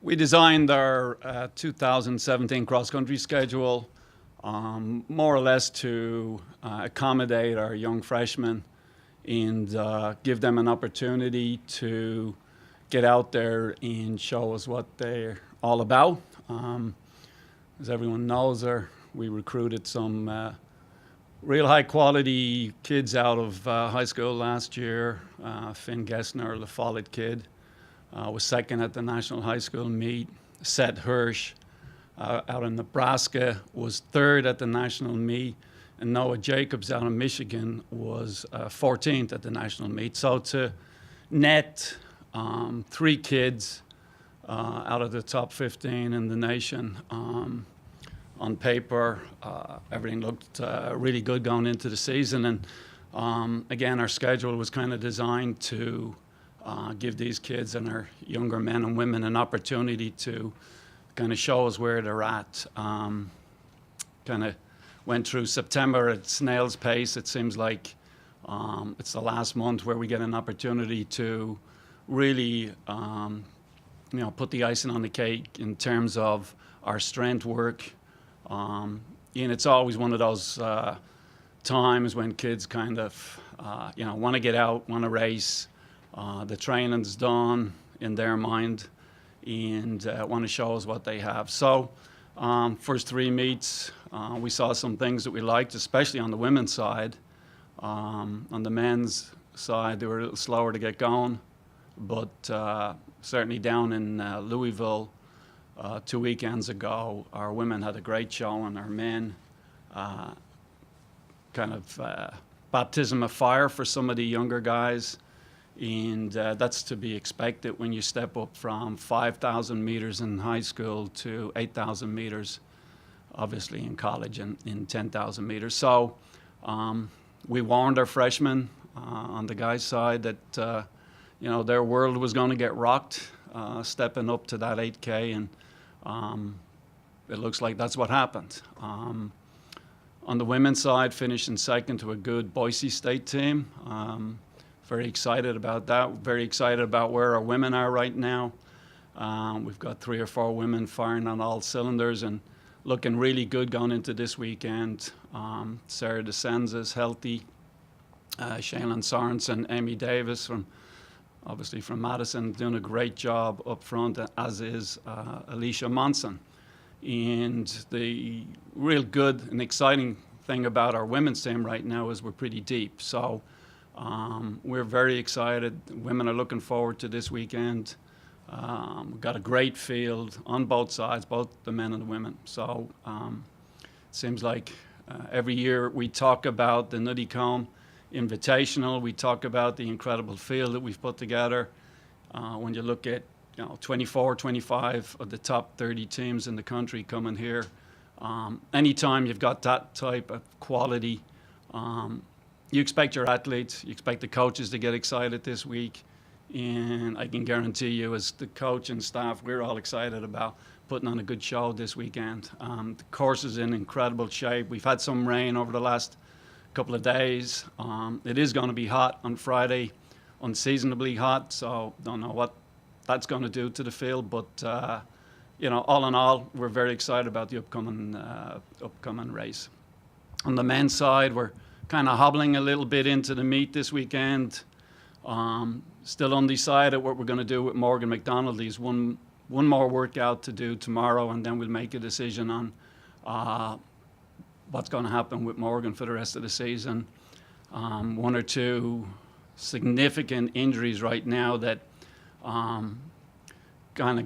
We designed our 2017 cross-country schedule more or less to accommodate our young freshmen and give them an opportunity to get out there and show us what they're all about. As everyone knows, we recruited some real high-quality kids out of high school last year. Finn Gessner, the Follett kid, was second at the National High School meet. Seth Hirsch out in Nebraska was third at the National meet. And Noah Jacobs out in Michigan was 14th at the National meet. So to net 3 kids out of the top 15 in the nation, on paper, everything looked really good going into the season. And again, our schedule was kind of designed to give these kids and our younger men and women an opportunity to kind of show us where they're at. Kind of went through September at snail's pace. It seems like it's the last month where we get an opportunity to really put the icing on the cake in terms of our strength work. And it's always one of those times when kids kind of want to get out, want to race. The training's done in their mind and want to show us what they have. So first 3 meets, we saw some things that we liked, especially on the women's side. On the men's side, they were a little slower to get going, but certainly down in Louisville 2 weekends ago, our women had a great show, and our men kind of baptism of fire for some of the younger guys. And that's to be expected when you step up from 5,000 meters in high school to 8,000 meters, obviously in college, and in 10,000 meters. So we warned our freshmen on the guys' side that their world was going to get rocked stepping up to that 8K, and it looks like that's what happened. On the women's side, finishing second to a good Boise State team. Very excited about that. Very excited about where our women are right now. We've got 3 or 4 women firing on all cylinders and looking really good going into this weekend. Sarah DeSenza's healthy. Shaylin Sorensen, Amy Davis obviously from Madison, doing a great job up front, as is Alicia Monson. And the real good and exciting thing about our women's team right now is we're pretty deep. So we're very excited. Women are looking forward to this weekend. We've got a great field on both sides, both the men and the women. So it seems like every year we talk about the Nuttycombe Invitational. We talk about the incredible field that we've put together. When you look at 24, 25 of the top 30 teams in the country coming here, anytime you've got that type of quality, you expect your athletes, you expect the coaches to get excited this week, and I can guarantee you as the coach and staff, we're all excited about putting on a good show this weekend. The course is in incredible shape. We've had some rain over the last couple of days. It is going to be hot on Friday, unseasonably hot, so don't know what that's going to do to the field, but all in all, we're very excited about the upcoming race. On the men's side, we're kind of hobbling a little bit into the meet this weekend. Still undecided what we're going to do with Morgan McDonald. He's one more workout to do tomorrow, and then we'll make a decision on what's going to happen with Morgan for the rest of the season. 1 or 2 significant injuries right now that kind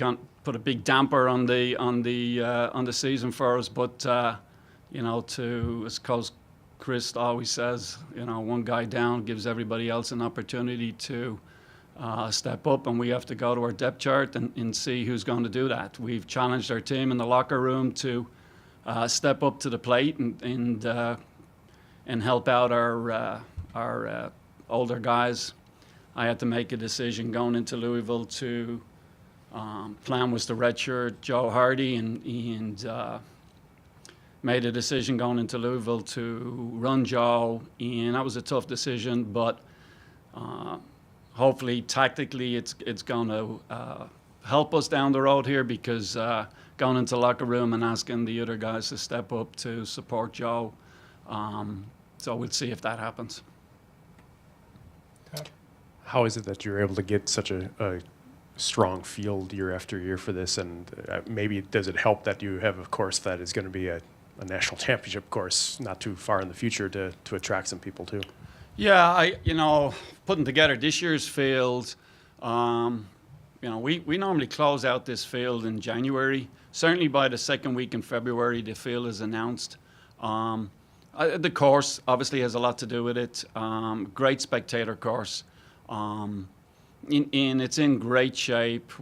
of put a big damper on the season for us. But as Coach Chris always says, one guy down gives everybody else an opportunity to step up, and we have to go to our depth chart and see who's going to do that. We've challenged our team in the locker room to step up to the plate and help out our older guys. I had to make a decision going into Louisville to plan was to redshirt Joe Hardy, and made a decision going into Louisville to run Joe, and that was a tough decision, but hopefully tactically it's going to help us down the road here, because going into the locker room and asking the other guys to step up to support Joe. So we'll see if that happens. How is it that you're able to get such a strong field year after year for this? And maybe does it help that you have a course that is going to be a national championship course not too far in the future to attract some people too? Yeah, putting together this year's field, we normally close out this field in January. Certainly by the second week in February, the field is announced. The course obviously has a lot to do with it. Great spectator course. It's in great shape.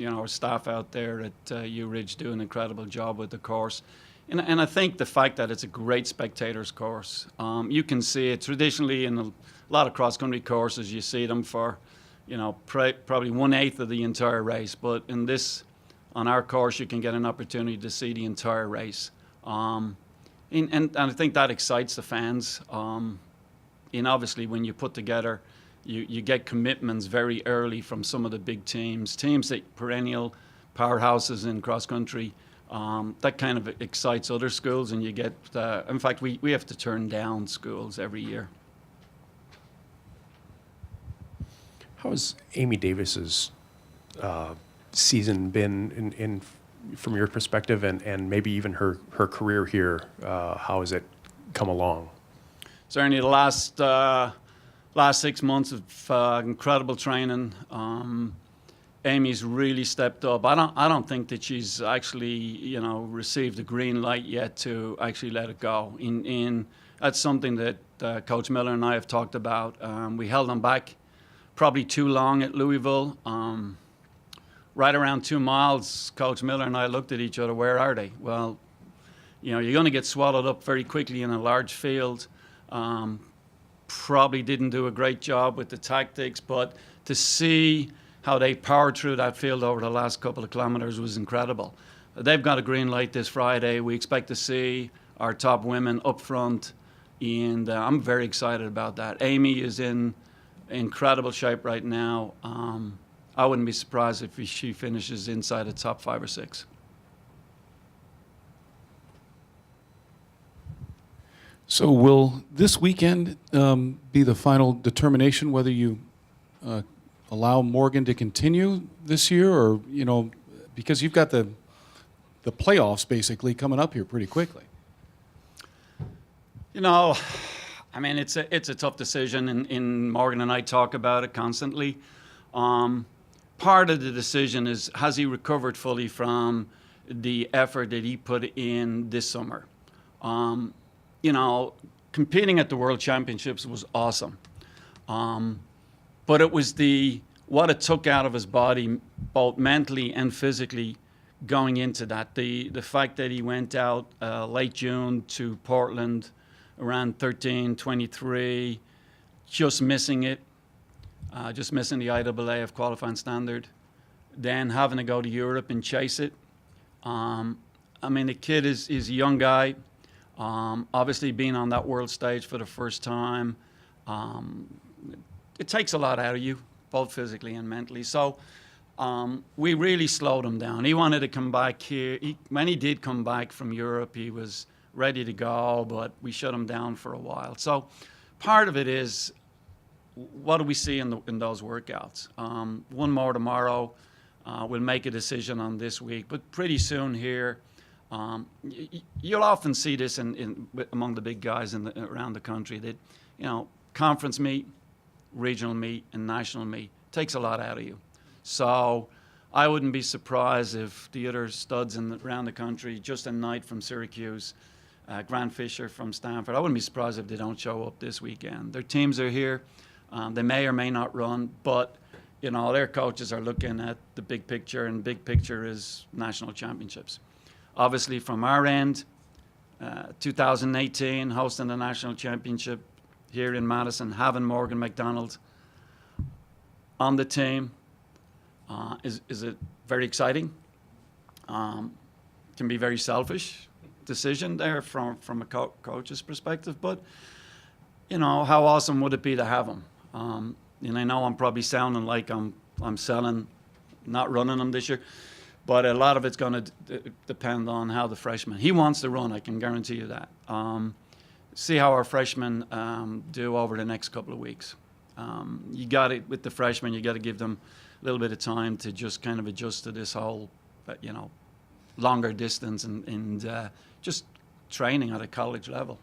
Our staff out there at U Ridge do an incredible job with the course. And I think the fact that it's a great spectators course, you can see it traditionally in a lot of cross-country courses. You see them for, probably 1/8 of the entire race. But on our course, you can get an opportunity to see the entire race. And I think that excites the fans. And obviously, when you put together, you get commitments very early from some of the big teams that perennial powerhouses in cross-country. That kind of excites other schools, and you get, in fact, we have to turn down schools every year. How has Amy Davis's season been in from your perspective, and maybe even her career here? How has it come along? Certainly the last 6 months of incredible training. Amy's really stepped up. I don't think that she's actually, received a green light yet to actually let it go. That's something that Coach Miller and I have talked about. We held them back probably too long at Louisville. Right around 2 miles, Coach Miller and I looked at each other. Where are they? Well, you're going to get swallowed up very quickly in a large field. Probably didn't do a great job with the tactics, but to see how they powered through that field over the last couple of kilometers was incredible. They've got a green light this Friday. We expect to see our top women up front, and I'm very excited about that. Amy is in incredible shape right now. I wouldn't be surprised if she finishes inside the top 5 or 6. So will this weekend be the final determination whether you allow Morgan to continue this year, or because you've got the playoffs basically coming up here pretty quickly? It's a tough decision, and Morgan and I talk about it constantly. Part of the decision is, has he recovered fully from the effort that he put in this summer? Competing at the World Championships was awesome. But it was what it took out of his body, both mentally and physically, going into that. The fact that he went out late June to Portland around 13:23, just missing it, just missing the IAAF qualifying standard, then having to go to Europe and chase it. The kid is a young guy. Obviously, being on that world stage for the first time, it takes a lot out of you, both physically and mentally. So we really slowed him down. He wanted to come back here. When he did come back from Europe, he was ready to go, but we shut him down for a while. So part of it is, what do we see in those workouts? One more tomorrow. We'll make a decision on this week, but pretty soon here. You'll often see this among the big guys around the country that, conference meet, regional meet, and national meet takes a lot out of you. So I wouldn't be surprised if the other studs around the country, Justin Knight from Syracuse, Grant Fisher from Stanford, I wouldn't be surprised if they don't show up this weekend. Their teams are here. They may or may not run, but their coaches are looking at the big picture, and big picture is national championships. Obviously, from our end, 2018, hosting the national championship here in Madison, having Morgan McDonald on the team is a very exciting, can be very selfish decision there from a coach's perspective. But, how awesome would it be to have him? I know I'm probably sounding like I'm selling not running them this year. But a lot of it's going to depend on how the freshman. He wants to run, I can guarantee you that. See how our freshmen do over the next couple of weeks. You got it with the freshmen. You got to give them a little bit of time to just kind of adjust to this whole, longer distance and just training at a college level.